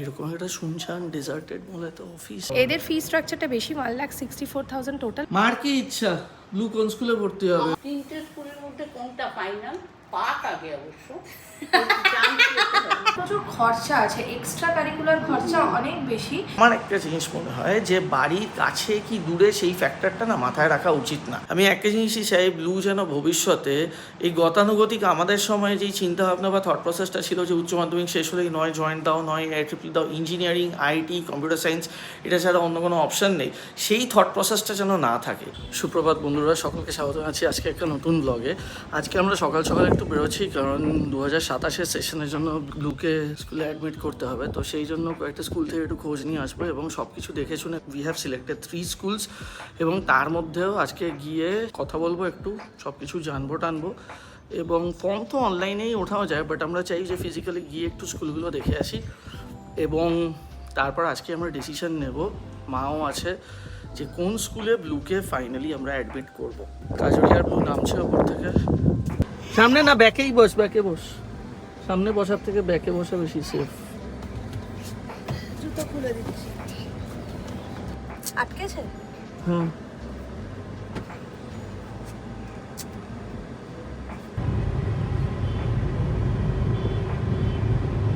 এরকম একটা শুনছান ডেজার্টেড বলে তো অফিস। এদের ফি স্ট্রাকচারটা বেশি, 1,64,000 টোটাল। মার কি ইচ্ছা ব্লু কোন স্কুলে ভর্তি হবে? তিনটে স্কুলের মধ্যে কোনটা ফাইনাল? পাক আগে অবশ্য প্রচুর খরচা আছে, এক্সট্রা কারিকুলার খরচা অনেক বেশি। আমার একটা জিনিস মনে হয় যে বাড়ির কাছে কি দূরে সেই ফ্যাক্টরটা না মাথায় রাখা উচিত না। আমি একটা জিনিসই চাই, ব্লু যেন ভবিষ্যতে এই গতানুগতিক আমাদের সময় যেই চিন্তাভাবনা বা থট প্রসেসটা ছিল যে উচ্চ মাধ্যমিক শেষ হলেই নয় জয়েন্ট দাও, নয় AITRIPL দাও, ইঞ্জিনিয়ারিং, আইটি, কম্পিউটার সায়েন্স, এটা ছাড়া অন্য কোনো অপশান নেই, সেই থট প্রসেসটা যেন না থাকে। সুপ্রভাত বন্ধুরা, সকলকে স্বাগত জানাচ্ছি আজকে একটা নতুন ব্লগে। আজকে আমরা সকাল সকাল একটু বেরোচ্ছি, কারণ 2027 সেশনের জন্য ব্লুকে স্কুলে অ্যাডমিট করতে হবে। তো সেই জন্য কয়েকটা স্কুল থেকে একটু খোঁজ নিয়ে আসবো এবং সব কিছু দেখে শুনে উই হ্যাভ সিলেক্টেড 3 স্কুলস, এবং তার মধ্যেও আজকে গিয়ে কথা বলবো, একটু সব কিছু জানবো টানবো। এবং ফর্ম তো অনলাইনেই ওঠাও যায়, বাট আমরা চাই যে ফিজিক্যালি গিয়ে একটু স্কুলগুলো দেখে আসি, এবং তারপর আজকে আমরা ডিসিশন নেব, মাও আছে, যে কোন স্কুলে ব্লুকে ফাইনালি আমরা অ্যাডমিট করবো। কাজরিয়ার ব্লু নামছে ওপর থেকে। সামনে না ব্যাকেই বস, ব্যাকে বস, সামনে বসার থেকে ব্যাকে বসা বেশি সেফ। জুতো খুলে দিচ্ছি, আটকেছে। হুম,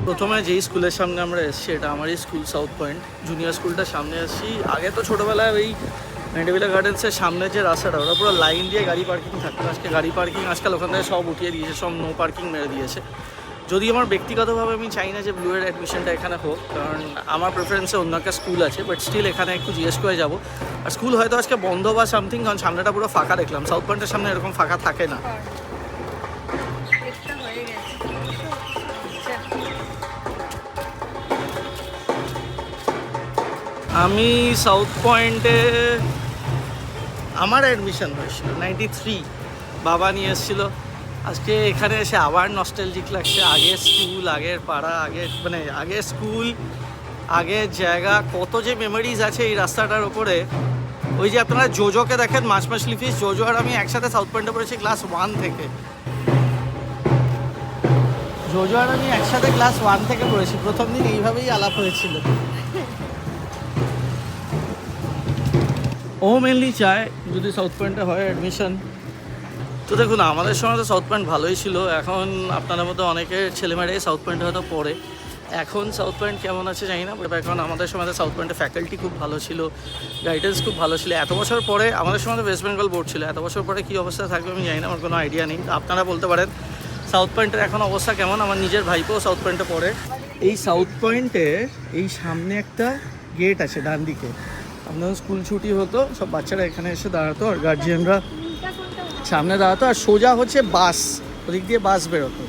প্রথমে যেই স্কুলের সামনে আমরা এসেছি, এটা আমারই স্কুল, সাউথ পয়েন্ট জুনিয়র স্কুলটার সামনে এসেছি। আগে তো ছোটোবেলায় ওই মেন্ডেভিলা গার্ডেন্সের সামনে যে রাস্তাটা, ওরা পুরো লাইন দিয়ে গাড়ি পার্কিং থাকতো। আজকে গাড়ি পার্কিং আজকাল ওখান থেকে সব উঠিয়ে দিয়েছে, সব নো পার্কিং মেরে দিয়েছে। যদি আমার ব্যক্তিগতভাবে আমি চাই না যে ব্লু এর অ্যাডমিশনটা এখানে হোক, কারণ আমার প্রেফারেন্সে অন্য একটা স্কুল আছে, বাট স্টিল এখানে একটু জিজ্ঞেস করে যাবো। আর স্কুল হয়তো আজকে বন্ধ বা সামথিং, কারণ সামনেটা পুরো ফাঁকা দেখলাম। সাউথ পয়েন্টের সামনে এরকম ফাঁকা থাকে না। আমি সাউথ পয়েন্টে আমার অ্যাডমিশন হয়েছিল 93, বাবা নিয়ে এসেছিল। আজকে এখানে এসে আবার নস্টালজিক লাগছে। আগের স্কুল, আগের পাড়া, আগের স্কুল, আগের জায়গা, কত যে মেমোরিজ আছে এই রাস্তাটার ওপরে। ওই যে আপনারা জোজোকে দেখেন, মাছলি ফিস, জোজো আর আমি একসাথে সাউথ পয়েন্টে পড়েছি ক্লাস 1 থেকে। জোজো আর আমি একসাথে ক্লাস 1 থেকে পড়েছি। প্রথম দিন এইভাবেই আলাপ হয়েছিল। ও মেনলি চায় যদি সাউথ পয়েন্টে হয় অ্যাডমিশন। তো দেখুন, আমাদের সময় তো সাউথ পয়েন্ট ভালোই ছিল। এখন আপনাদের মধ্যে অনেকের ছেলেমেয়েরাই সাউথ পয়েন্টে হয়তো পড়ে। এখন সাউথ পয়েন্ট কেমন আছে জানি না, বাট এখন আমাদের সময় সাউথ পয়েন্টে ফ্যাকাল্টি খুব ভালো ছিল, গাইডেন্স খুব ভালো ছিল। এত বছর পরে, আমাদের সময় তো ওয়েস্ট বেঙ্গল বোর্ড ছিল, এত বছর পরে কী অবস্থা থাকবে আমি জানি না, আমার কোনো আইডিয়া নেই। আপনারা বলতে পারেন সাউথ পয়েন্টের এখন অবস্থা কেমন। আমার নিজের ভাইপোও সাউথ পয়েন্টে পড়ে। এই সাউথ পয়েন্টের এই সামনে একটা গেট আছে ডান দিকে। আপনার স্কুল ছুটি হতো, সব বাচ্চারা এখানে এসে দাঁড়াতো, আর গার্জিয়ানরা সামনে দাঁড়াতো, আর সোজা হচ্ছে বাস, ওদিক দিয়ে বাস বেরোতো।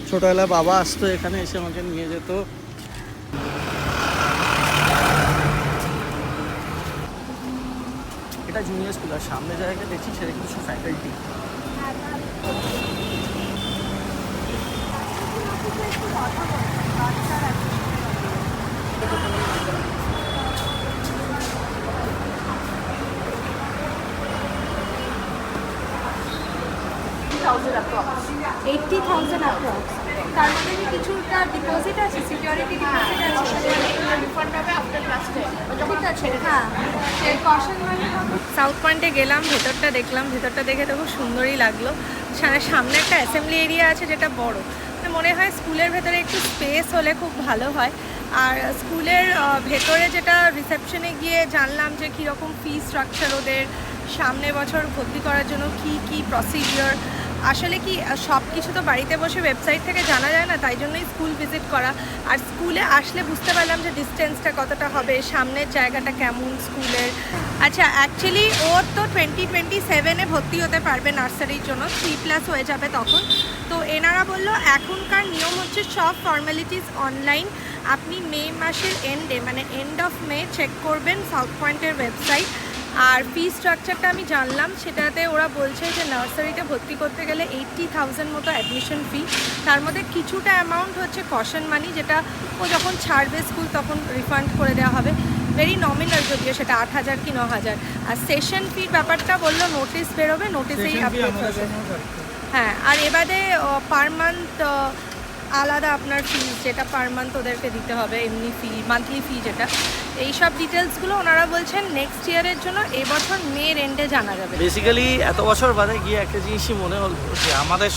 ছোটোবেলায় বাবা আসতো এখানে, এসে আমাকে নিয়ে যেত। এটা জুনিয়র স্কুল, আর সামনে জায়গায় দেখছি সেটা কিছু ফ্যাকাল্টি। $80,000 অ্যাপ্রক্স। তার মধ্যে কি কিছুটা ডিপোজিট আছে, সিকিউরিটি ডিপোজিট আছে, রিফান্ড হবে আফটার ক্লাস 10। ঠিক আছে, হ্যাঁ। সাউথ পয়েন্টে গেলাম, ভেতরটা দেখলাম, ভেতরটা দেখে তো খুব সুন্দরই লাগলো। সামনে একটা অ্যাসেম্বলি এরিয়া আছে যেটা বড়, মনে হয় স্কুলের ভেতরে একটু স্পেস হলে খুব ভালো হয়। আর স্কুলের ভেতরে যেটা রিসেপশনে গিয়ে জানলাম যে কীরকম ফি স্ট্রাকচার ওদের, সামনে বছর ভর্তি করার জন্য কি প্রসিডিওর। আসলে কি সব কিছু তো বাড়িতে বসে ওয়েবসাইট থেকে জানা যায় না, তাই জন্যই স্কুল ভিজিট করা। আর স্কুলে আসলে বুঝতে পারলাম যে ডিস্টেন্সটা কতটা হবে, সামনের জায়গাটা কেমন স্কুলের। আচ্ছা, অ্যাকচুয়ালি ওর তো 2027-এ ভর্তি হতে পারবে নার্সারির জন্য, 3+ হয়ে যাবে তখন। তো এনারা বললো এখনকার নিয়ম হচ্ছে সব ফর্মালিটিস অনলাইন। আপনি মে মাসের এন্ডে, মানে এন্ড অফ মে চেক করবেন সাউথ পয়েন্টের ওয়েবসাইট। আর ফি স্ট্রাকচারটা আমি জানলাম, সেটাতে ওরা বলছে যে নার্সারিতে ভর্তি করতে গেলে 80,000 মতো অ্যাডমিশন ফি। তার মধ্যে কিছুটা অ্যামাউন্ট হচ্ছে কশন মানি, যেটা ও যখন ছাড়বে স্কুল তখন রিফান্ড করে দেওয়া হবে। ভেরি নমিনাল, যদিও সেটা 8,000 কি 9,000। আর সেশন ফির ব্যাপারটা বললো নোটিশ বেরোবে, নোটিশেই আপডেট হবে। হ্যাঁ, আর এবারে পার মান্থ আলাদা আপনার ফিজ যেটা পার মান্থ ওদেরকে দিতে হবে, এমনি ফি মান্থলি ফি যেটা, এই সব ডিটেলসগুলো ওনারা বলছেন নেক্সট ইয়ারের জন্য এবছর মের এন্ডে জানা যাবে। বেসিক্যালি এত বছর বাদে গিয়ে একটা জিনিসই মনে হলো যে আমাদের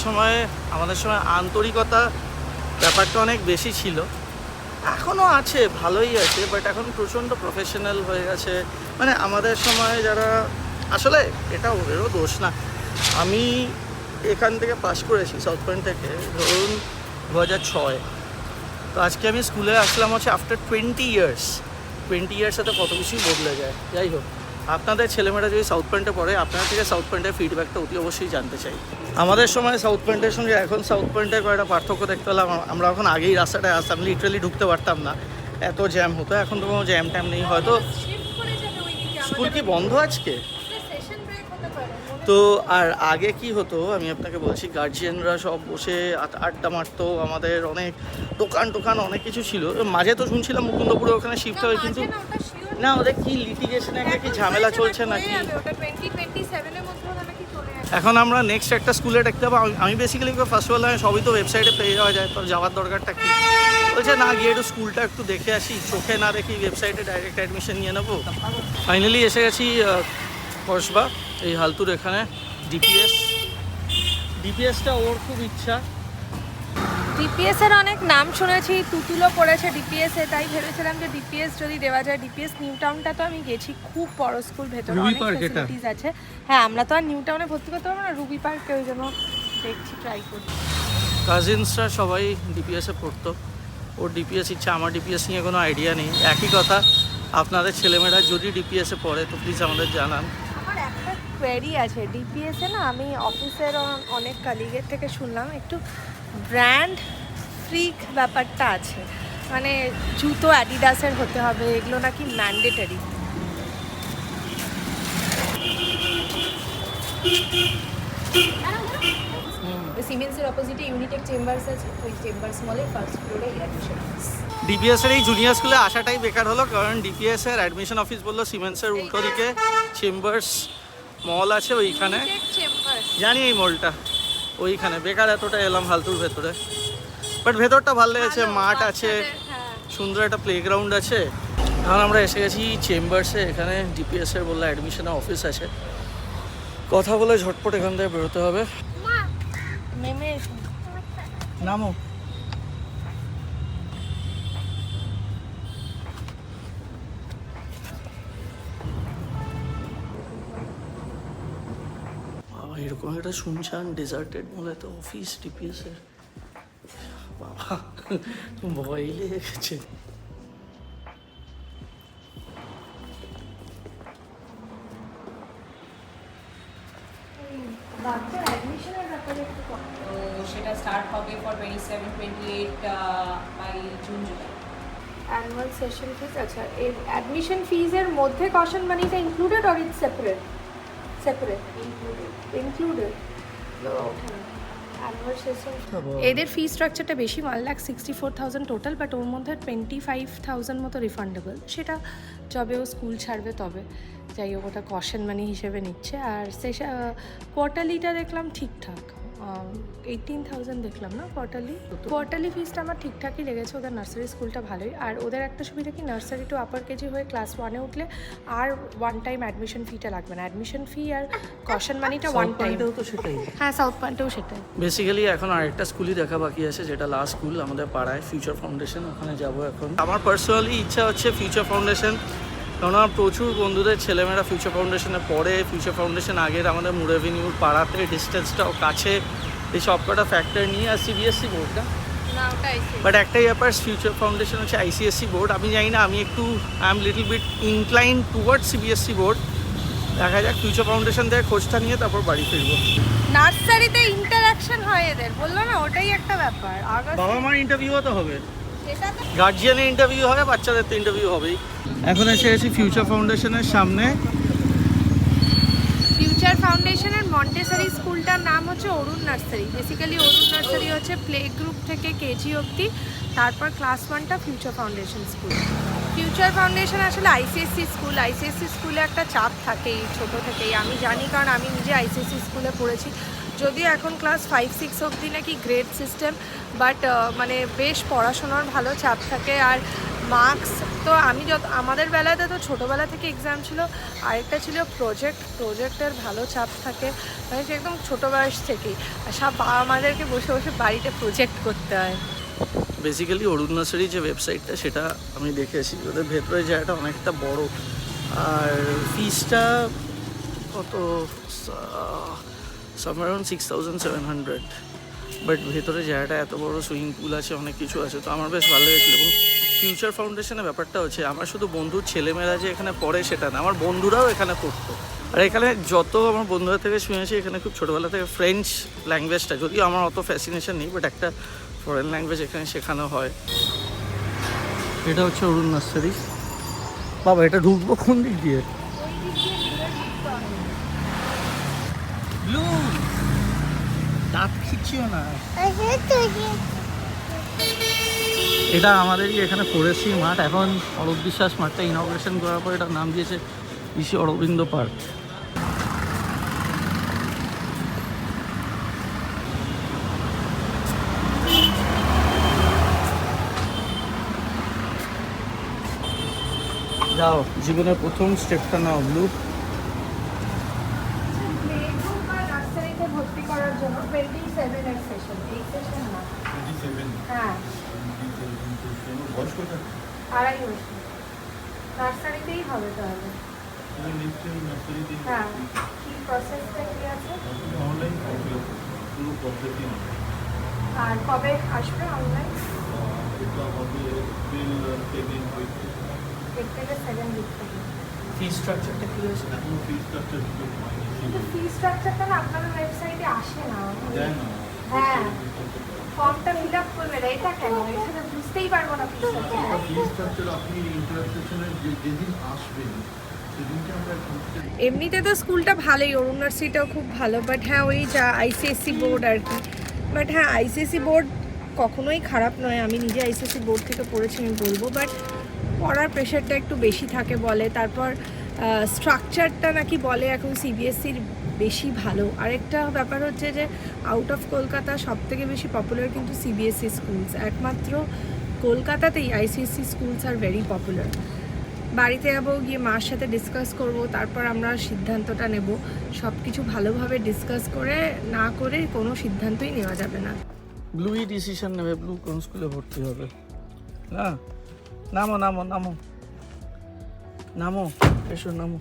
সময় আন্তরিকতা ব্যাপারটা অনেক বেশি ছিল, এখনও আছে, ভালোই আছে, বাট এখন প্রচণ্ড প্রফেশনাল হয়ে গেছে। মানে আমাদের সময় যারা, আসলে এটা ওদেরও দোষ না, আমি এখান থেকে পাস করেছি সাউথ পয়েন্ট থেকে ধরুন 2006, তো আজকে আমি স্কুলে আসলাম হচ্ছে আফটার 20 ইয়ার্স সাথে কত কিছুই বদলে যায়। যাই হোক, আপনাদের ছেলেমেয়েরা যদি সাউথ পয়েন্টে পড়ে, আপনার থেকে সাউথ পয়েন্টের ফিডব্যাকটা অতি অবশ্যই জানতে চাই। আমাদের সময় সাউথ পয়েন্টের সঙ্গে এখন সাউথ পয়েন্টের কয়েকটা পার্থক্য দেখতে পেলাম। আমরা এখন আগেই রাস্তাটায় আসতাম, লিটারালি ঢুকতে পারতাম না, এত জ্যাম হতো। এখন তো কোনো জ্যাম ট্যাম নেই, হয়তো স্কুল কি বন্ধ আজকে। তো আর আগে কি হতো আমি আপনাকে বলছি, গার্জিয়ানরা সব বসে আড্ডা মারতো, আমাদের অনেক দোকান অনেক কিছু ছিল। মাঝে তো শুনছিলাম মুকুন্দপুরে ওখানে শিফট হয়, কিন্তু না ওদের কি লিটিগেশনে একটা কি ঝামেলা চলছে নাকি। এখন আমরা নেক্সট একটা স্কুলে দেখতে পাবো। আমি বেসিক্যালি ফার্স্ট অফ অল সবই তো ওয়েবসাইটে পেয়ে যাওয়া যায়, তো যাওয়ার দরকারটা কি, বলছে না গিয়ে একটু স্কুলটা একটু দেখে আসি, চোখে না দেখি ওয়েবসাইটে ডাইরেক্ট অ্যাডমিশন নিয়ে নেবো। ফাইনালি এসে গেছি কসবা, এই হালতুর এখানে ডিপিএসটা ওর খুব ইচ্ছা। ডিপিএস এর অনেক নাম শুনেছি, তুতুলও পড়েছে ডিপিএস এ, তাই ভেবেছিলাম যে ডিপিএস যদি দেওয়া যায়। ডিপিএস নিউ টাউনটা তো আমি গেছি, খুব বড় স্কুল, ভেতরে অনেক ফ্যাসিলিটিস আছে। হ্যাঁ, আমরা তো আর নিউ টাউনে ভর্তি করতে পারবো না, রুবি পার্কে, ওই জন্য দেখছি, ট্রাই করি। কাজিনসরা সবাই ডিপিএসে পড়তো, ওর ডিপিএস ইচ্ছা, আমার ডিপিএস নিয়ে কোনো আইডিয়া নেই। একই কথা, আপনাদের ছেলেমেয়েরা যদি ডিপিএসে পড়ে তো প্লিজ আমাদের জানান। আমার একটা কোয়েরি আছে, ডিপিএসে না আমি অফিসের অনেক কালিগের থেকে শুনলাম একটু ব্র্যান্ড ফ্রিক ব্যাপারটা আছে, মানে জুতো অ্যাডিডাসের হতে হবে, এগুলো নাকি ম্যান্ডেটারি। সিমেন্সের অপোজিটে ইউনিটেক চেম্বার্স আছে, ওই চেম্বার্স মলে ফার্স্ট ফ্লোরে অ্যাডমিশন অফিস। ডিপিএসের এই জুনিয়র স্কুলে আসাটাই বেকার হলো, কারণ ডিপিএসের অ্যাডমিশন অফিস বললো সিমেন্সের উল্টো দিকে চেম্বার্স মল আছে ওইখানে, জানি এই মলটা ওইখানে। বেকার এতটা এলাম হালতুর ভেতরে, বাট ভেতরটা ভালো লেগেছে, মাঠ আছে, সুন্দর একটা প্লেগ্রাউন্ড আছে। এখন আমরা এসে গেছি চেম্বার্সে, এখানে ডিপিএসের বললো অ্যাডমিশনের অফিস আছে। কথা বলে ঝটপট এখান থেকে বেরোতে হবে। নামো। বাবা, এরকম একটা শুনছান ডেজার্টেড মলে তো অফিস ডিপিএসের, বাবা ভয় লেগে গেছে। তো সেটা স্টার্ট হবে for 27-28 by June July. Annual session fees, আচ্ছা এর অ্যাডমিশন ফিজের মধ্যে কশন মানিটা included or it's separate? Included. Annual session এদের ফি স্ট্রাকচারটা বেশি, 1,64,000 টোটাল, বাট ওর মধ্যে 25,000 মতো রিফান্ডেবল, সেটা যবে ও স্কুল ছাড়বে তবে। যাই হোক, ওটা কশন মানি হিসেবে নিচ্ছে। আর সেশন কোয়ার্টারলিটা দেখলাম ঠিকঠাক, 18,000 দেখলাম না কোয়ার্টারলি ফিসটা আমার ঠিকঠাকই লেগেছে। ওদের নার্সারি স্কুলটা ভালোই, আর ওদের একটা সুবিধা কি, নার্সারি টু আপার কেজি হয়ে ক্লাস 1-এ উঠলে আর ওয়ান টাইম অ্যাডমিশন ফিটা লাগবে না, অ্যাডমিশন ফি আর কশন মানিটা ওয়ান টাইম। তো সেটাই, হ্যাঁ, সাউথ পয়েন্টেও সেটাই। বেসিক্যালি এখন আরেকটা স্কুলই দেখা বাকি আছে, যেটা লাস্ট স্কুল আমাদের পাড়ায়, ফিউচার ফাউন্ডেশন, ওখানে যাব এখন। আমার পার্সোনালি ইচ্ছা হচ্ছে ফিউচার ফাউন্ডেশন, কারণ আমার প্রচুর বন্ধুদের ছেলেমেয়েরা ফিউচার ফাউন্ডেশনে পড়ে। ফিউচার ফাউন্ডেশন আগের আমাদের মুড এভিনিউর পাড়াতে, ডিস্টেন্সটাও কাছে, এই সব কটা ফ্যাক্টর নিয়ে। আর সিবিএসসি বোর্ডটা, বাট একটাই ব্যাপার, ফিউচার ফাউন্ডেশন হচ্ছে আইসিএসসি বোর্ড। আমি জানি না, আমি একটু I am little bit incline towards CBSE board. দেখা যাক, ফিউচার ফাউন্ডেশন থেকে খোঁজটা নিয়ে তারপর বাড়ি ফিরবো। নার্সারিতে ইন্টারাকশন হয় এদের, বললো না, ওটাই একটা ব্যাপার। বাবা মার ইন্টারভিউও তো হবে, সেটা তো গার্জিয়ানের ইন্টারভিউ হবে, বাচ্চাদের তো ইন্টারভিউ হবেই। এখন এসে গেছি ফিউচার ফাউন্ডেশনের সামনে। ফিউচার ফাউন্ডেশনের মন্টেসরি স্কুলটার নাম হচ্ছে Arun nursery. Basically Arun nursery হচ্ছে প্লে গ্রুপ থেকে কেজি অবধি, তারপর ক্লাস 1টা future foundation school. Future foundation আসলে আইসিএসসি স্কুল, আইসিএসসি স্কুলে একটা চাপ থাকেই ছোটো থেকেই, আমি জানি, কারণ আমি নিজে আইসিএসসি স্কুলে পড়েছি। যদিও এখন ক্লাস 5-6 অবধি নাকি গ্রেড সিস্টেম, বাট মানে বেশ পড়াশোনার ভালো চাপ থাকে। আর মার্কস তো আমাদের বেলাতে তো ছোটোবেলা থেকে এক্সাম ছিল, আরেকটা ছিল প্রজেক্টের ভালো চাপ থাকে, মানে সে একদম ছোটো বয়স থেকেই। আর সব বাবা মাদেরকে বসে বসে বাড়িতে প্রজেক্ট করতে হয়। বেসিক্যালি অরুণ নার্সারি যে ওয়েবসাইটটা সেটা আমি দেখেছি, ওদের ভেতরে জায়গাটা অনেকটা বড়, আর ফিসটা কত সামহার অ্যারাউন্ড 6,700, বাট ভেতরে জায়গাটা এত বড়, সুইমিং পুল আছে, অনেক কিছু আছে, তো আমার বেশ ভালো লেগেছিলো। এবং ফিউচার ফাউন্ডেশনের ব্যাপারটা হচ্ছে আমার শুধু বন্ধুর ছেলেমেয়েরা যে এখানে পড়ে সেটা না, আমার বন্ধুরাও এখানে পড়তো। আর এখানে যত আমার বন্ধুরা থেকে শুনেছি এখানে খুব ছোটোবেলা থেকে ফ্রেঞ্চ ল্যাঙ্গুয়েজটা, যদিও আমার অত ফ্যাসিনেশন নেই, বাট একটা ফরেন ল্যাঙ্গুয়েজ এখানে শেখানো হয়। এটা হচ্ছে অরুণ নার্সারি। বাবা এটা ঢুকবো কোন দিক দিয়ে? ব্লু দাঁত খিচিও না। এটা আমাদেরই এখানে ফরেস্ট্রি মাঠ, এখন অরূপ বিশ্বাস মাঠটা ইনগ্রেশন করার পর এটার নাম দিয়েছে ঋষি অরবিন্দ পার্ক। যাও, জীবনের প্রথম স্টেপটা নাও ব্লু। নার্সারিতে ভর্তি করার জন্য 27 এর সেশন, এই সেশন না। 27 হ্যাঁ, বয়স কত? 2.5 বছর। নার্সারিতেই হবে তাহলে। নিশ্চয়ই নার্সারিতে হ্যাঁ, কি প্রসেসটা কি আছে? অনলাইন পুরো প্রসেসিং আর কবে আসবে অনলাইন? এটা হবে এপ্রিল 2nd উইক। 8 থেকে 7 উইক থেকে। ফি স্ট্রাকচারটা কি আছে? এখন ফি স্ট্রাকচার কিছু হয়নি, কিন্তু ফি স্ট্রাকচারটা না আপনাদের ওয়েবসাইটে আসে না। দেয় না। হ্যাঁ, ফর্মটা ফিল আপ করবেন, এটা কেন? এটা বুঝতেই পারবো না ফি স্ট্রাকচার। ফি স্ট্রাকচার আপনি ইন্টারসেকশনের যেদিন আসবেন সেদিনকে আমরা এমনিতে তো স্কুলটা ভালোই, অরুণ নার্সারিটাও খুব ভালো, বাট হ্যাঁ ওই যা আইসিএসসি বোর্ড আর কি। বাট হ্যাঁ, আইসিএসসি বোর্ড কখনোই খারাপ নয়, আমি নিজে আইসিএসসি বোর্ড থেকে পড়েছি, আমি বলবো। বাট পড়ার প্রেশারটা একটু বেশি থাকে বলে। তারপর স্ট্রাকচারটা নাকি বলে এখন সিবিএসসির বেশি ভালো। আরেকটা ব্যাপার হচ্ছে যে আউট অফ কলকাতা সবথেকে বেশি পপুলার কিন্তু সিবিএসসি স্কুলস, একমাত্র কলকাতাতেই ICSE schools are very popular. বাড়িতে যাবো, গিয়ে মার সাথে ডিসকাস করব, তারপর আমরা সিদ্ধান্তটা নেব। সব কিছু ভালোভাবে ডিসকাস করে না করে কোনো সিদ্ধান্তই নেওয়া যাবে না। ব্লুই ডিসিশন নেবে, ব্লু কোন স্কুলে ভর্তি হবে। না, নামো নামো নামো নামো, এসো নামো।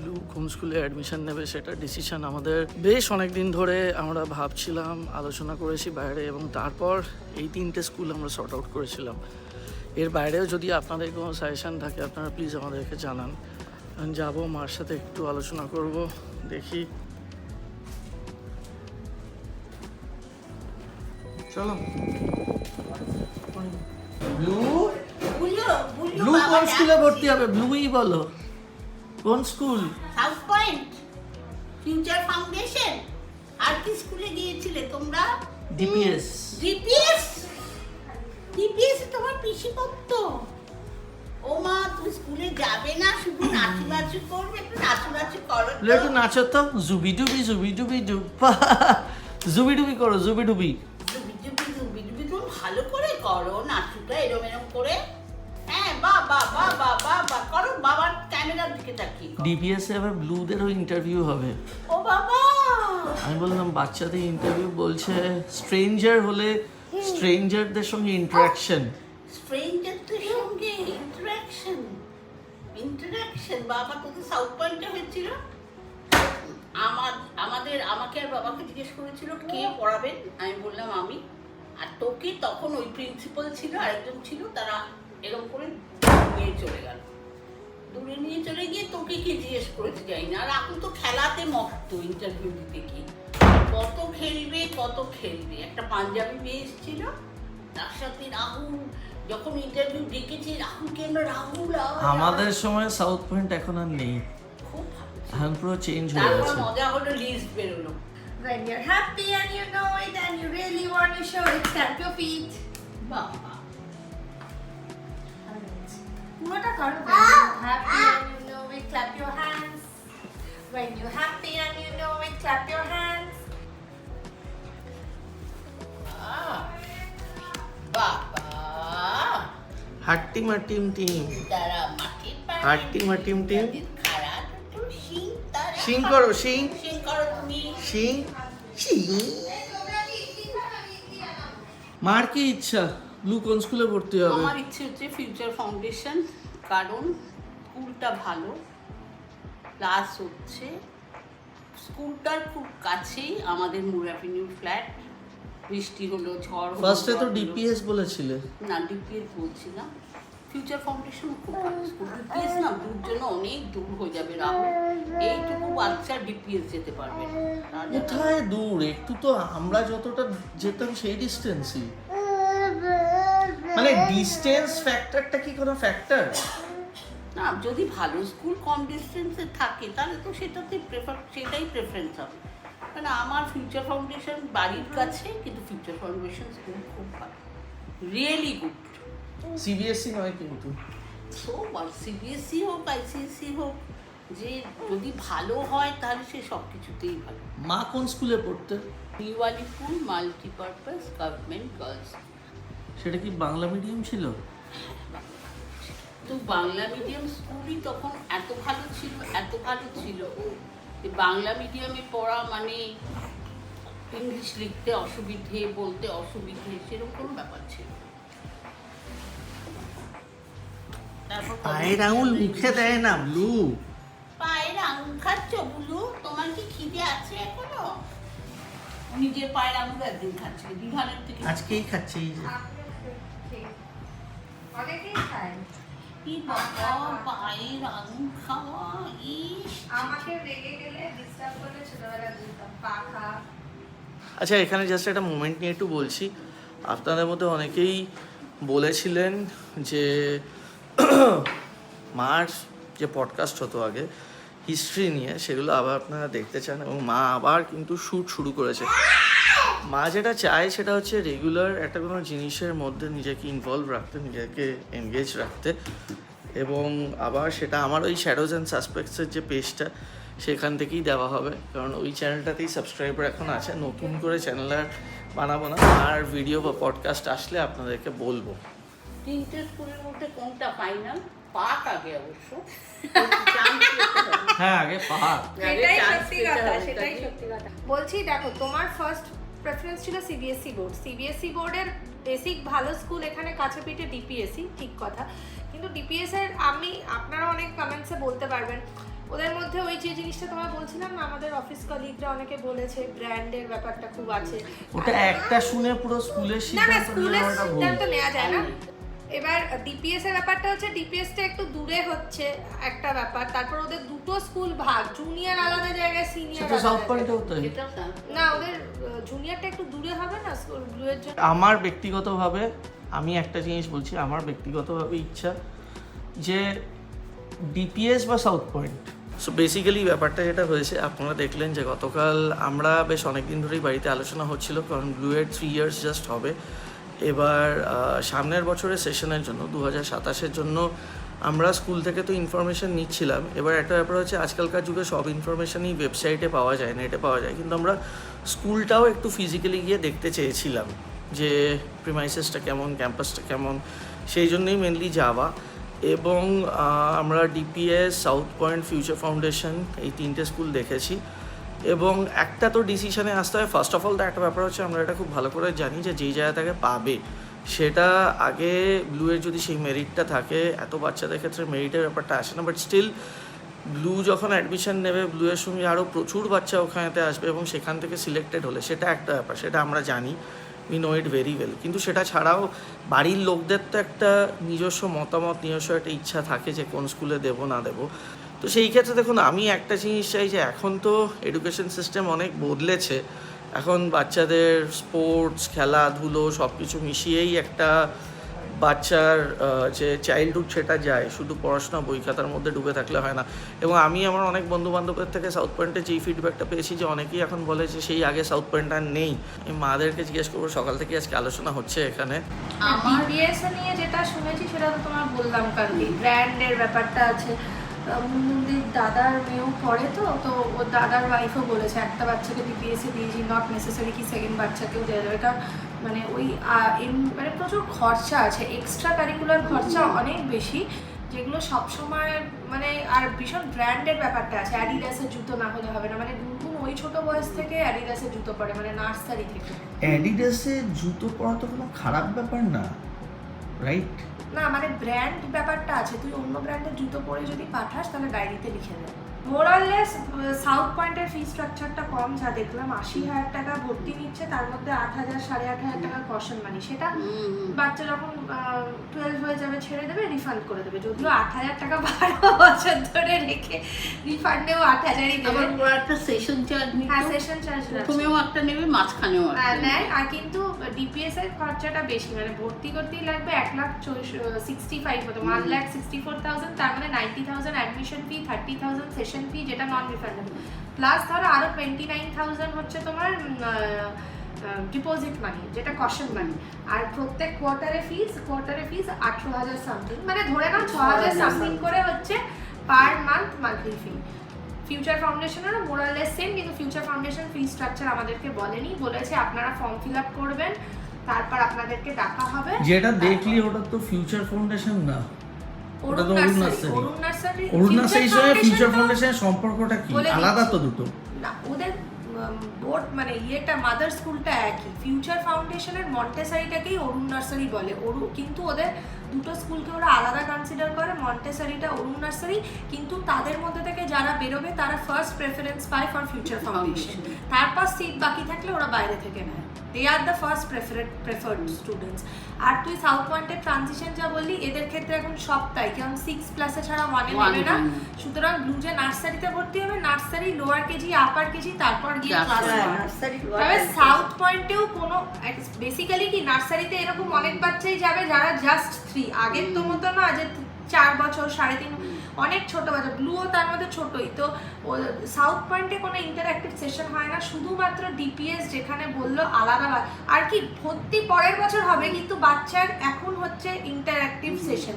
ব্লু কোন স্কুলে অ্যাডমিশন নেবে সেটা ডিসিশন আমাদের বেশ অনেক দিন ধরে আমরা ভাবছিলাম, আলোচনা করেছি বাইরে, এবং তারপর এই 3টে স্কুল আমরা সর্ট আউট করেছিলাম। এর বাইরেও যদি আপনাদের কোনো সাজেশন থাকে আপনারা প্লিজ আমাদেরকে জানান। আমি যাবো, মার সাথে একটু আলোচনা করব, দেখি। চলো। ব্লু ব্লু কোন স্কুলে ভর্তি হবে? ব্লুই বলো, কোন school? South point, future foundation. আর কি স্কুলে গিয়েছিলে তোমরা? ডিপিএস। ডিপিএস? ডিপিএস তোমার পিসি পড়তো? ও মা, তুমি স্কুলে যাবে না, শুধু নাচু করবে? একটু নাচু করো তো। একটু নাচো তো, জুবি ডুবি জুবি ডুবি ডুবা, জুবি ডুবি করো, জুবি ডুবি। জুবি তুমি ভালো করে করো নাচুটা, এরম করে। হ্যাঁ, বাবা বাবা বাবা করো, বাবার ক্যামেরার দিকে তাকিয়ে করো। ডিপিএস এ আবার ব্লুদেরও ইন্টারভিউ হবে। ও বাবা, আমি বললাম বাচ্চাদের ইন্টারভিউ, বলছে স্ট্রেঞ্জার হলে স্ট্রেঞ্জারদের সঙ্গে ইন্টারাকশন। স্ট্রেঞ্জারদের সঙ্গে ইন্টারাকশন। বাবা, তোদের সাউথ পয়েন্টে হয়েছিল? আমাকে আর বাবাকে জিজ্ঞেস করেছিল কে পড়াবেন, আমি বললাম আমি। আর তোকে তখন ওই প্রিন্সিপাল ছিল, আরেকজন ছিল, তারা এরকম করে নিয়ে চলে গেল। দূরে নিয়ে চলে গিয়ে তোকে কে জিজ্ঞেস করেছে জানি না। আর এখন তো খেলাতে মস্ত, ইন্টারভিউ দিতে কি কত খেলবে। একটা পাঞ্জাবি মেয়ে এসেছিল, তার সাথে রাহুল, যখন ইন্টারভিউ ডেকেছে রাহুলকে আমরা রাহুল। আমাদের সময় সাউথ পয়েন্ট এখন আর নেই, খুব ভালো। এখন পুরো চেঞ্জ হয়ে তারপর গেছে। মজা হলো, লিস্ট বেরোলো। When you're happy and you know it and you really want to show it, tap your feet. বাবা, পুরোটা করো। Happy and you know it, clap your hands. When you're happy and you know it, clap your hands. বাবা হাট্টি মাটিম team, তারা মাটির পাড়ে হাট্টি মাটিম team. খাড়া দুটো শিং তারা শিং করো, শিং শিং করো তুমি। শিং শিং। মার কি ইচ্ছা ব্লু কোন স্কুলে ভর্তি হবে? আমার ইচ্ছে হচ্ছে ফিউচার ফাউন্ডেশন, কারণ স্কুলটা ভালো, প্লাস হচ্ছে স্কুলটার খুব কাছেই আমাদের মুর অ্যাভিনিউ ফ্ল্যাট। বৃষ্টি হলো, ঝড় হলো, ফার্স্টে তো ঝড় হলো। ডিপিএস বলেছিলে। না, ডিপিএস বলছি না, ফিউচার ফাউন্ডেশন খুব ভালো স্কুল। ডিপিএস না দূর জন্য অনেক দূর হয়ে যাবে রাহুল, এইটুকু বাচ্চা ডিপিএস যেতে পারবে না। তার জন্য- কোথায় দূর, একটু তো আমরা যতটা যেতাম সেই ডিস্টেন্সই। মানে ডিস্টেন্স ফ্যাক্টরটা কি কোনো ফ্যাক্টর? না, যদি ভালো স্কুল কম ডিস্টেন্সে থাকে তাহলে তো সেটাই প্রেফারেন্স হবে। কারণ আমার ফিউচার ফাউন্ডেশন বাড়ির কাছে, কিন্তু ফিউচার ফাউন্ডেশন স্কুল খুব ভালো, রিয়েলি গুড। সিবিএসসি নয় কিন্তু। সো সিবিএসসি হোক আইসিএসসি হোক, যে যদি ভালো হয় তাহলে সে সব কিছুতেই ভালো। মা কোন স্কুলে পড়তে? New Alipur multipurpose government girls. সেটা কি বাংলা মিডিয়াম ছিল? তো বাংলা মিডিয়াম স্কুলই তখন এত ভালো ছিল যে বাংলা মিডিয়ামে পড়া মানে ইংলিশ লিখতে অসুবিধে, বলতে অসুবিধে, সেরকম কোনো ব্যাপার ছিল না। তারপর পায়ের আঙুল মুখে দেয় না ব্লু। পায়ের আঙুল খাচ্ছ বুলু? তোমার কি খিদে আছে এখনো? নিজের পায়ের আঙুল একদিন খাচ্ছিল, বিভানের থেকে। আজকেই খাচ্ছে এই যে। অনেকেই খায়। কি বাবা, পায়ের আঙুল খাওয়া, ইস। আমাকে রেগে গেলে ডিস্টার্ব করলে ছোটবেলা দিতাম পাখা। আচ্ছা, এখানে জাস্ট একটা মোমেন্ট নিয়ে একটু বলছি। আপনাদের মধ্যে অনেকেই বলেছিলেন যে মার যে পডকাস্ট হতো আগে হিস্ট্রি নিয়ে, সেগুলো আবার আপনারা দেখতে চান, এবং মা আবার কিন্তু শ্যুট শুরু করেছে। মা যেটা চায় সেটা হচ্ছে রেগুলার একটা কোনো জিনিসের মধ্যে নিজেকে ইনভলভ রাখতে, নিজেকে এনগেজ রাখতে, এবং আবার সেটা আমার ওই শ্যাডোজ অ্যান্ড সাসপেক্টসের যে পেজটা সেখান থেকেই দেওয়া হবে, কারণ ওই চ্যানেলটাতেই সাবস্ক্রাইবার এখন আছে। নতুন করে চ্যানেল আর বানাবো না, আর ভিডিও বা পডকাস্ট আসলে আপনাদেরকে বলবো। তিনটে স্কুলের মধ্যে কোনটা ফাইনাল? পাক আগে অবশ্য। হ্যাঁ, আগে পাহাড়। সেটাই সত্যি কথা, সেটাই সত্যি কথা। বলছি দেখো, তোমার ফার্স্ট প্রেফারেন্স ছিল সিবিএসসি বোর্ড। সিবিএসসি বোর্ডের বেসিক ভালো স্কুল এখানে কাছে পিঠে ডিপিএসসি, ঠিক কথা। কিন্তু ডিপিএস এর আপনারা অনেক কমেন্টসে বলতে পারবেন, ওদের মধ্যে ওই যে জিনিসটা তোমায় বলছিলাম না, আমাদের অফিস কলিগরা অনেকে বলেছে ব্র্যান্ডের ব্যাপারটা খুব আছে। ওটা একটা শুনে পুরো স্কুলের না না, সিদ্ধান্ত স্কুলের নেওয়াটা ভুল। সিদ্ধান্ত নেওয়া যায় না। এবার ডিপিএস এর ব্যাপারটা হচ্ছে, ডিপিএস টা একটু দূরে হচ্ছে একটা ব্যাপার। তারপর ওদের দুটো স্কুল ভাগ, জুনিয়র আলাদা জায়গায়, সিনিয়র সেটা সাউথ আলাদা পয়েন্টে জায়গায়। হতো। এটাও না। না, ওদের জুনিয়রটা একটু দূরে হবে না স্কুল ব্লুয়ের জন্য। আমার ব্যক্তিগতভাবে আমি একটা জিনিস বলছি, আমার ব্যক্তিগতভাবে ইচ্ছা যে ডিপিএস বা সাউথ পয়েন্ট। সো বেসিক্যালি ব্যাপারটা যেটা হয়েছে, আপনারা দেখলেন যে গতকাল আমরা বেশ অনেকদিন ধরেই বাড়িতে আলোচনা হচ্ছিল, কারণ ব্লুয়ের 3 ইয়ার্স জাস্ট হবে। এবার সামনের বছরের সেশনের জন্য 2027-এর জন্য আমরা স্কুল থেকে তো ইনফরমেশান নিচ্ছিলাম। এবার একটা ব্যাপার হচ্ছে, আজকালকার যুগে সব ইনফরমেশানই ওয়েবসাইটে পাওয়া যায়, নেটে পাওয়া যায়, কিন্তু আমরা স্কুলটাও একটু ফিজিক্যালি গিয়ে দেখতে চেয়েছিলাম যে প্রিমাইসেসটা কেমন, ক্যাম্পাসটা কেমন, সেই জন্যই মেনলি যাওয়া। এবং আমরা DPS, south point, future foundation এই 3টে স্কুল দেখেছি। এবং একটা তো ডিসিশনে আসতে হয়। ফার্স্ট অফ অল তো একটা ব্যাপার হচ্ছে, আমরা এটা খুব ভালো করে জানি যে যেই জায়গা থেকে পাবে সেটা আগে ব্লুয়ের যদি সেই মেরিটটা থাকে, এত বাচ্চাদের ক্ষেত্রে মেরিটের ব্যাপারটা আসে না, বাট স্টিল ব্লু যখন অ্যাডমিশন নেবে, ব্লুয়ের সঙ্গে আরও প্রচুর বাচ্চা ওখানেতে আসবে, এবং সেখান থেকে সিলেক্টেড হলে সেটা একটা ব্যাপার, সেটা আমরা জানি, we know it very well. কিন্তু সেটা ছাড়াও বাড়ির লোকদের তো একটা নিজস্ব মতামত, নিজস্ব একটা ইচ্ছা থাকে যে কোন স্কুলে দেবো না দেবো। তো সেই ক্ষেত্রে দেখুন, আমি একটা জিনিস চাই যে এখন তো এডুকেশন সিস্টেম অনেক বদলেছে। এখন বাচ্চাদের স্পোর্টস, খেলাধুলো সব কিছু মিশিয়েই একটা বাচ্চার যে চাইল্ডহুড সেটা যায়, শুধু পড়াশোনা বই খাতার মধ্যে ডুবে থাকলে হয় না। এবং আমি আমার অনেক বন্ধু বান্ধবের থেকে সাউথ পয়েন্টে যেই ফিডব্যাকটা পেয়েছি যে অনেকেই এখন বলে যে সেই আগে সাউথ পয়েন্ট আর নেই। আমি মাদেরকে জিজ্ঞেস করবো, সকাল থেকে আজকে আলোচনা হচ্ছে এখানে। আমার ডিপিএস নিয়ে যেটা শুনেছি সেটা তো তোমার বললাম কালকে, ব্র্যান্ডের ব্যাপারটা আছে। মুন্দির দাদার মেয়েও পড়ে, তো ওর দাদার ওয়াইফও বলেছে একটা বাচ্চাকে ডিপিএসে দিয়েছি, নট নেসেসারি কি সেকেন্ড বাচ্চাকেও দেওয়া যাবে, কারণ মানে ওই মানে প্রচুর খরচা আছে, এক্সট্রা কারিকুলার খরচা অনেক বেশি, যেগুলো সবসময় মানে আর ভীষণ ব্র্যান্ডের ব্যাপারটা আছে। অ্যাডিডাসের জুতো না হলে হবে না, মানে গুনগুন ওই ছোট বয়স থেকে অ্যাডিডাসের জুতো পরে, মানে নার্সারি থেকে। অ্যাডিডাসে জুতো পরা তো কোনো খারাপ ব্যাপার না, রাইট? না মানে ব্র্যান্ড ব্যাপারটা আছে, তুই অন্য ব্র্যান্ডের জুতো পরে যদি পাঠাস তাহলে ডায়েরিতে লিখে দেয়। মোরাললেস সাউথ পয়েন্টের ফি স্ট্রাকচারটা কম, যা দেখলাম 80,000 টাকা ভর্তি নিচ্ছে, তার মধ্যে 8,000 8,500 টাকা কশন মানি, সেটা বাচ্চা যখন 12 হয়ে যাবে ছেড়ে দেবে, রিফান্ড করে দেবে। যদিও 8,000 টাকা 12 বছর ধরে রেখে রিফান্ডেও 8,000ই দেবে। আবার ওরা একটা সেশন চার্জ নিত, হ্যাঁ সেশন চার্জ প্রথমেও একটা নেবে, মাঝখানেও একটা নেয়। আর কিন্তু ডিপিএস এর খরচাটা বেশি, মানে ভর্তি করতেই লাগবে 1,65,000 মতো, 1,64,000, তার মানে 90,000 অ্যাডমিশন ফি, 30,000 সেশন ফি যেটা নন রিফান্ডেবল, প্লাস ধরো আরো 29,000 হচ্ছে তোমার ডিপোজিট মানি, যেটা কশন মানি। আর প্রত্যেক কোয়ার্টারে ফিস 18,000 সামথিং, মানে ধরে নাও 6,000 সামথিং করে হচ্ছে পার মান্থ মান্থলি ফি। ফিউচার ফাউন্ডেশনেরও মোরাললেস সেম, কিন্তু ফিউচার ফাউন্ডেশন ফি স্ট্রাকচার আমাদেরকে বলেনি, বলেছে আপনারা ফর্ম ফিল আপ করবেন, তারপর আপনাদেরকে ডাকা হবে। যেটা দেখলি ওটা তো ফিউচার ফাউন্ডেশন না, ওটা তো অরুণ নার্সারি। অরুণ নার্সারির সঙ্গে ফিউচার ফাউন্ডেশনের সম্পর্কটা কি? আলাদা তো দুটো না, ওদের বোর্ড মানে ইয়েটা মাদার স্কুলটা একই। ফিউচার ফাউন্ডেশনের মন্টেসারিটাকেই অরুণ নার্সারি বলে, কিন্তু ওদের দুটো স্কুলকে ওরা আলাদা কনসিডার করে। মন্টেসারিটা অরুণ নার্সারি, কিন্তু তাদের মধ্যে থেকে যারা বেরোবে তারা ফার্স্ট প্রেফারেন্স পায় ফর ফিউচার ফাউন্ডেশন, তারপর সিট বাকি থাকলে ওরা বাইরে থেকে নেয়। They are the first preferred students. আর তুই সাউথ পয়েন্টের ট্রানজিশন যা বললি, এদের ক্ষেত্রে এখন সব তাই, কারণ 6+ ছাড়া 1 নেবে না। সুতরাং ব্লুজে নার্সারিতে ভর্তি হবে, নার্সারি, লোয়ার কেজি, আপার কেজি, তারপর গিয়ে ক্লাস 1। তবে সাউথ পয়েন্টেও কোনো বেসিক্যালি কি নার্সারিতে এরকম অনেক বাচ্চাই যাবে যারা জাস্ট 3, আগের তো মতো না যে 4 বছর 3.5, অনেক ছোট বাচ্চা, ব্লুও তার মধ্যে ছোটই। তো সাউথ পয়েন্টে কোনো ইন্টারঅ্যাক্টিভ সেশন হয় না, শুধুমাত্র ডিপিএস যেখানে বললো আলাদা, আর কি ভর্তি পরের বছর হবে, কিন্তু বাচ্চার এখন হচ্ছে ইন্টারঅ্যাক্টিভ সেশন।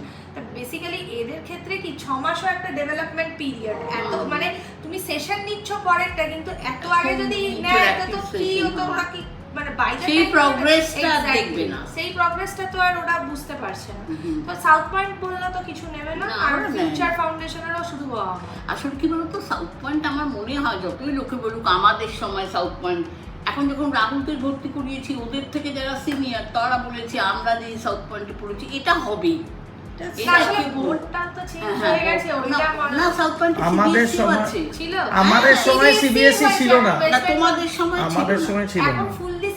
বেসিক্যালি এদের ক্ষেত্রে কি 6 মাসও একটা ডেভেলপমেন্ট পিরিয়ড, এত মানে তুমি সেশন নিচ্ছ পরেরটা, কিন্তু এত আগে যদি নেয় তো কি হতো, ওরা কি মানে বাইরে সেই প্রগ্রেসটা দেখবে না, সেই প্রগ্রেসটা তো আর ওরা বুঝতে পারছে না। তো সাউথ পয়েন্ট বললো তো কিছু নেবে না, আর ফিউচার ফাউন্ডেশনেরও শুধু আসলে কি বলতো, সাউথ পয়েন্ট আমার মনে হয় যতই লোকে বলুক আমাদের সময় সাউথ পয়েন্ট, এখন যখন রাহুলকে ভর্তি করিয়েছি ওদের থেকে যারা সিনিয়র তারা বলেছে আমরা যে সাউথ পয়েন্টে পড়েছি এটা হবেই। আমাদের সময় সিবিএসই ছিল না, তোমাদের সময় আমাদের সময় ছিল না।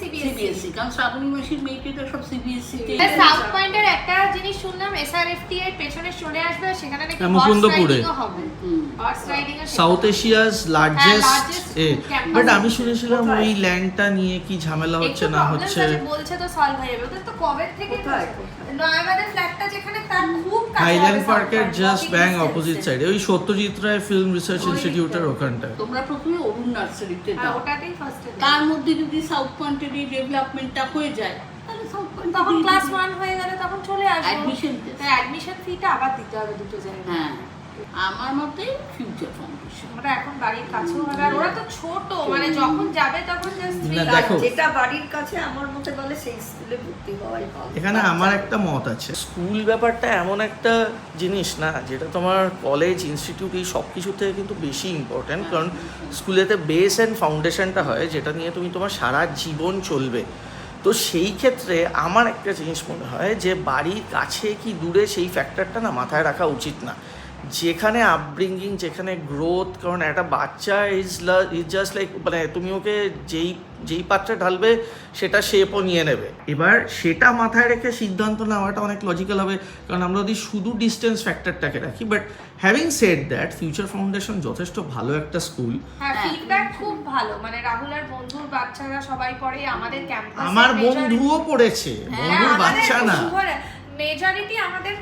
সিবিএসই, কারণ শ্রাবণী মাসির মেয়েকে তো সব সিবিএসই তে। সাউথ পয়েন্টের একটা জিনিস শুনলাম, এসআরএফটি এর পেছনে চলে আসবে, সেখানে নাকি মুকুন্দপুরে হবে, হর্স রাইডিং এর সাউথ এশিয়াস লার্জেস্ট বাট আমি শুনেছিলাম ওই ল্যান্ডটা নিয়ে কি ঝামেলা হচ্ছে না হচ্ছে, বলছে তো সলভ হয়ে যাবে। ওদের তো কবে থেকে নয়াবাদের ফ্ল্যাটটা যেখানে তার খুব কাছে, হাইল্যান্ড পার্কের জাস্ট ব্যাং অপোজিট সাইডে, ওই সত্যজিৎ রায় ফিল্ম রিসার্চ ইনস্টিটিউটের ওখানটায়। তোমরা প্রথমে অরুণ নার্সারিতে দাও, ওটাতেই ফার্স্টে, তার মধ্যে যদি সাউথ পয়েন্টের এই ডেভেলপমেন্টটা হয়ে যায় তাহলে সাউথ পয়েন্ট তখন ক্লাস 1 হয়ে গেলে তখন চলে আসবে অ্যাডমিশন। অ্যাডমিশন ফিটা আবার দিতে হবে দুটো জায়গায়। হ্যাঁ, আমার মতে ফিউচার ফাউন্ডেশন, ওরা এখন বাড়ির কাছেও হবে, আর ওরা তো ছোট, মানে যখন যাবে তখন জাস্ট না দেখো, যেটা বাড়ির কাছে আমার মতে বলে সেই স্কুলে ভর্তি হওয়াই ভালো। এখানে আমার একটা মত আছে, স্কুল ব্যাপারটা এমন একটা জিনিস না যেটা তোমার কলেজ ইনস্টিটিউট এই সব কিছু থেকে কিন্তু বেশি ইম্পর্ট্যান্ট, কারণ স্কুলেতে বেস অ্যান্ড ফাউন্ডেশনটা হয় যেটা নিয়ে তুমি তোমার সারা জীবন চলবে। তো সেই ক্ষেত্রে আমার একটা জিনিস মনে হয় যে বাড়ির কাছে কি দূরে সেই ফ্যাক্টরটা না মাথায় রাখা উচিত না। যেখানে আপব্রিঙ্গিং, যেখানে গ্রোথ, কারণ একটা বাচ্চা ইজ জাস্ট লাইক, মানে তুমি ওকে যেই পাত্রে ঢালবে সেটা শেপও নিয়ে নেবে। এবার সেটা মাথায় রেখে সিদ্ধান্ত নেওয়াটা অনেক লজিক্যাল হবে, কারণ আমরা যদি শুধু ডিস্টেন্স ফ্যাক্টরটাকে রাখি। But having said that, future foundation যথেষ্ট ভালো একটা স্কুল। হ্যাঁ, ফিডব্যাক খুব ভালো, মানে রাহুলের বন্ধুর বাচ্চারা সবাই পড়ে আমাদের ক্যাম্পাসে, আমার বন্ধুও পড়েছে, বন্ধুর বাচ্চা না। মেজরিটি আমাদের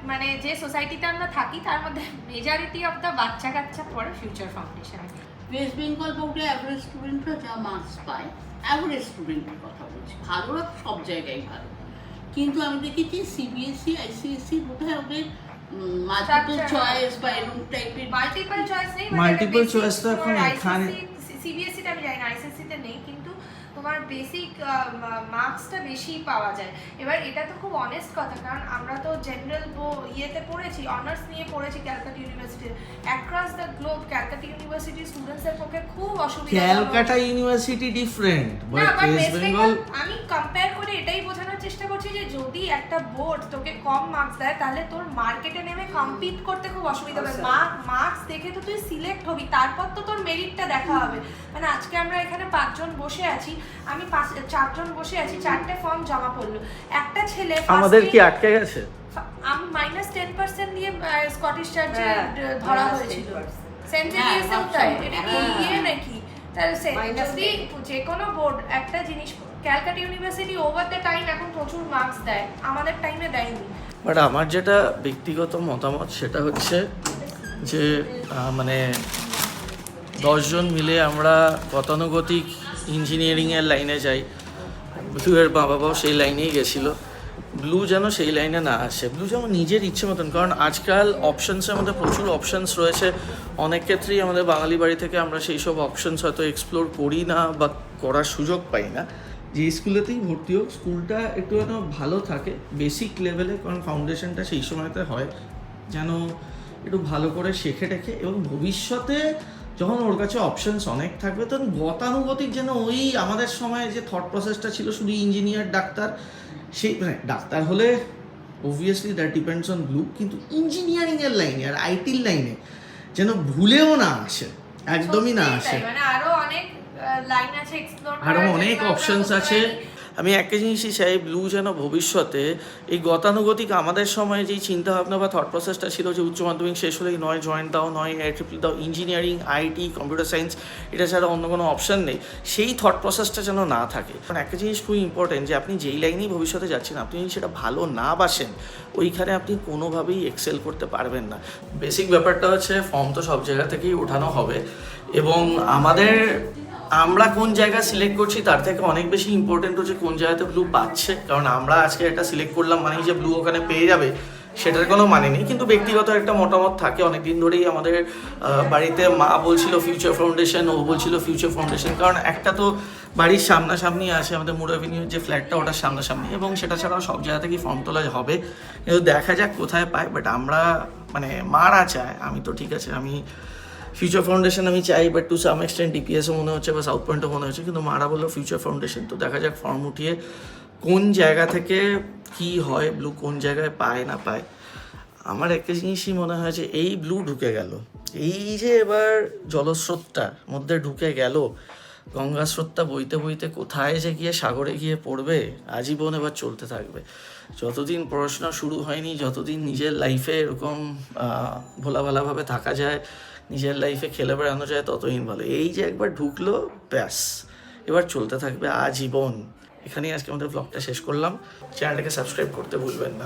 মানে যে সোসাইটিতে আমরা থাকি তার মধ্যে মেজরিটি অফ দ্য বাচ্চা কাচ্চা পড়ে ফিউচার ফাউন্ডেশনে। ওয়েস্ট বেঙ্গল বোর্ডে অ্যাভারেজ স্টুডেন্টরা যা মার্কস পায়, অ্যাভারেজ স্টুডেন্টের কথা বলছি, ভালোরা তো সব জায়গায় ভালো, কিন্তু আমি দেখেছি সিবিএসসি আইসিএসসি বোধহয় ওদের মাল্টিপল চয়েস বা এরকম টাইপের মাল্টিপল চয়েস নেই, Multiple choice তো এখন এখানে সিবিএসসি তে আমি জানি না, আইসিএসসি তে নেই, কিন্তু তোমার বেসিক মার্কসটা বেশি পাওয়া যায়। এবার এটা তো খুব অনেস্ট কথা, কারণ আমরা তো জেনারেল ইয়েতে পড়েছি, অনার্স নিয়ে পড়েছি Calcutta University, across the globe Calcutta University স্টুডেন্টসের পক্ষে খুব অসুবিধা। ক্যালকাটা ইউনিভার্সিটি ডিফারেন্ট, না, বাট but ওয়েস্ট বেঙ্গল আমি কম্পেয়ার করে এটাই বোঝানোর চেষ্টা করছি যে যদি একটা বোর্ড তোকে কম মার্কস দেয় তাহলে তোর মার্কেটে নেমে কম্পিট করতে খুব অসুবিধা হবে। মার্কস দেখে তো তুই সিলেক্ট হবি, তারপর তো তোর মেরিটটা দেখা হবে। মানে আজকে আমরা এখানে 5 জন বসে আছি, আমি 4 জন বসে আছি, 4টে ফর্ম জমা পড়লো, একটা ছেলে আমাদের কি আটকে গেছে? আমি -10% দিয়ে স্কটিশ চার্চে ধরা হয়েছিল, সেন্ট হ্যাঁ, জেভিয়ার্সেও তাই। এটা কি ইয়ে নাকি? তাহলে যদি যে কোনো বোর্ড একটা জিনিস, Calcutta university over the time এখন প্রচুর মার্কস দেয়, আমাদের টাইমে দেয়নি। বাট আমার যেটা ব্যক্তিগত মতামত সেটা হচ্ছে যে মানে 10 জন মিলে আমরা গতানুগতিক ইঞ্জিনিয়ারিংয়ের লাইনে যাই, ব্লুয়ের মা বাবাও সেই লাইনেই গেছিলো, ব্লু যেন সেই লাইনে না আসে, ব্লু যেন নিজের ইচ্ছে মতন, কারণ আজকাল অপশানসের মধ্যে প্রচুর অপশানস রয়েছে, অনেক ক্ষেত্রেই আমাদের বাঙালি বাড়ি থেকে আমরা সেই সব অপশানস হয়তো এক্সপ্লোর করি না বা করার সুযোগ পাই না। যে স্কুলেতেই ভর্তি হোক, স্কুলটা একটু যেন ভালো থাকে বেসিক লেভেলে, কারণ ফাউন্ডেশনটা সেই সময়তে হয় যেন একটু ভালো করে শেখে টেখে, এবং ভবিষ্যতে যখন ওর কাছে অপশানস অনেক থাকবে তখন গতানুগতিক যেন ওই আমাদের সময় যে থট প্রসেসটা ছিল শুধু ইঞ্জিনিয়ার ডাক্তার, সেই মানে ডাক্তার হলে obviously that depends on blue, কিন্তু ইঞ্জিনিয়ারিংয়ের লাইনে আর আইটির লাইনে যেন ভুলেও না আসে, একদমই না আসে। মানে আরো অনেক লাইন আছে এক্সপ্লোর করার, আরও অনেক অপশানস আছে। আমি একটা জিনিসই চাই, ব্লু যেন ভবিষ্যতে এই গতানুগতিক আমাদের সময় যেই চিন্তাভাবনা বা থট প্রসেসটা ছিল যে উচ্চ মাধ্যমিক শেষ হলেই নয় জয়েন্ট দাও, নয় ট্রিপল দাও, ইঞ্জিনিয়ারিং, আইটি, কম্পিউটার সায়েন্স, এটা ছাড়া অন্য কোনো অপশান নেই, সেই থট প্রসেসটা যেন না থাকে। কারণ একটা জিনিস খুব ইম্পর্টেন্ট, যে আপনি যেই লাইনেই ভবিষ্যতে যাচ্ছেন, আপনি যদি সেটা ভালো না বাসেন, ওইখানে আপনি কোনোভাবেই এক্সেল করতে পারবেন না। বেসিক ব্যাপারটা হচ্ছে ফর্ম তো সব জায়গা থেকেই ওঠানো হবে, এবং আমরা কোন জায়গা সিলেক্ট করছি তার থেকে অনেক বেশি ইম্পর্টেন্ট হচ্ছে কোন জায়গাতে ব্লু পাচ্ছে। কারণ আমরা আজকে একটা সিলেক্ট করলাম মানেই যে ব্লু ওখানে পেয়ে যাবে সেটার কোনো মানে নেই, কিন্তু ব্যক্তিগত একটা মতামত থাকে। অনেক দিন ধরেই আমাদের বাড়িতে মা বলছিল ফিউচার ফাউন্ডেশন, ও বলছিল ফিউচার ফাউন্ডেশন, কারণ একটা তো বাড়ির সামনাসামনি আছে, আমাদের মুড অ্যাভিনিউর যে ফ্ল্যাটটা ওটার সামনাসামনি, এবং সেটা ছাড়াও সব জায়গা থেকেই ফর্ম তোলা হবে, কিন্তু দেখা যাক কোথায় পায়। বাট আমরা মানে মারা চায়, আমি তো ঠিক আছে আমি ফিউচার ফাউন্ডেশন আমি চাই, বাট টু সাম এক্সটেন্ট ডিপিএসও মনে হচ্ছে বা সাউথ পয়েন্টও মনে হচ্ছে, কিন্তু মারা বললো ফিউচার ফাউন্ডেশন। তো দেখা যাক ফর্ম উঠিয়ে কোন জায়গা থেকে কি হয়, ব্লু কোন জায়গায় পায় না পায়। আমার একটা জিনিসই মনে হয় যে এই ব্লু ঢুকে গেল, এই যে এবার জলস্রোতটার মধ্যে ঢুকে গেল, গঙ্গা স্রোতটা বইতে বইতে কোথায় যে গিয়ে সাগরে গিয়ে পড়বে, আজীবন এবার চলতে থাকবে। যতদিন পড়াশোনা শুরু হয়নি, যতদিন নিজের লাইফে এরকম ভোলাভালাভাবে থাকা যায়, নিজের লাইফে খেলে বেড়ানো যায়, ততদিন ভালো। এই যে একবার ঢুকলো, ব্যাস এবার চলতে থাকবে আজীবন। এখানেই আজকে আমাদের ব্লগটা শেষ করলাম। চ্যানেলটাকে সাবস্ক্রাইব করতে ভুলবেন না।